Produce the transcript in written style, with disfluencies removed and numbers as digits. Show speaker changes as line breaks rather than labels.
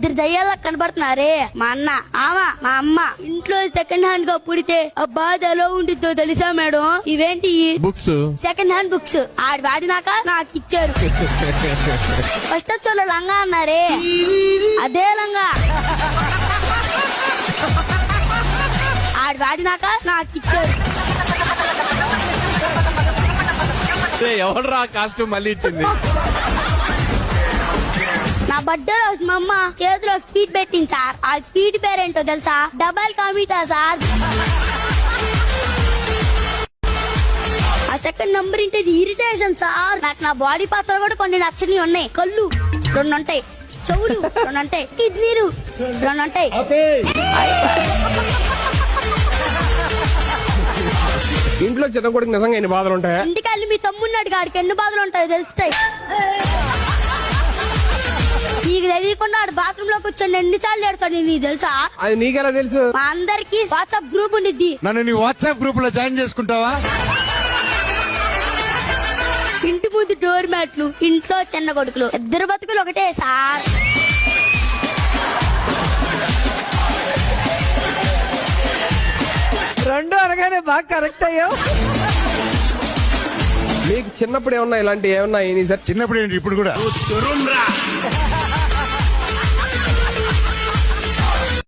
ఇద్దరు దయ్యాల కనబడుతున్నారే, మా అన్న మా అమ్మ. ఇంట్లో సెకండ్ హ్యాండ్ గా పుడితే ఆ బాధ ఎలా ఉండిద్దో తెలుసా మేడం? ఇవేంటి
బుక్స్,
సెకండ్ హ్యాండ్ బుక్స్. ఆడి వాడినాక నాకు ఇచ్చారు. ఫస్ట్ వచ్చి లంగా అన్నారే, అదే లంగా ఆడి వాడినాక నాకు ఇచ్చారు.
ఎవడరా కాస్ట్యూమ్ మళ్ళీ ఇచ్చింది?
నా బర్త్డే రోజు మా అమ్మ చేతిలో స్వీట్ పెట్టింది సార్. ఆ స్వీట్ పేరేంటో తెలుసా? డబల్ కమిటా సార్. ఆ సెకండ్ నంబర్ ఇంటే ఇరిటేషన్ సార్. నాకు నా బాడీ పాత్రలు కూడా కొన్ని నచ్చని ఉన్నాయి. కళ్ళు 2 ఉంటాయి, చెవులు 2 ఉంటాయి, కిడ్నీలు 2 ఉంటాయి.
ఇంట్లో చిన్న కొడుకు నిజంగా ఎన్ని బాధలు ఉంటాయా?
ఇంటికెళ్ళి మీ తమ్ముడినాడు గాడికి ఎన్ని బాధలు ఉంటాయో తెలుస్తాయి. నీకు తెలియకుండా ఆడు బాత్రూమ్ లో కూర్చొని ఎన్నిసార్లు ఏడుతాడు నీకు తెలుసా?
అది నీకెలా తెలుసు?
మా అందరికి వాట్సాప్ గ్రూప్ ఉండిద్ది.
నన్ను నీ వాట్సాప్ గ్రూప్ లో జాయిన్ చేసుకుంటావా?
ఇంటి ముందు డోర్ మ్యాట్లు, ఇంట్లో చిన్న కొడుకులు, ఇద్దరు బతుకులు ఒకటే సార్.
రెండు అనగానే బాగా కరెక్ట్ అయ్యావు.
మీకు చిన్నప్పుడు ఏమన్నా ఇలాంటి ఏమన్నా అయింది సార్?
చిన్నప్పుడు ఏంటి ఇప్పుడు కూడా?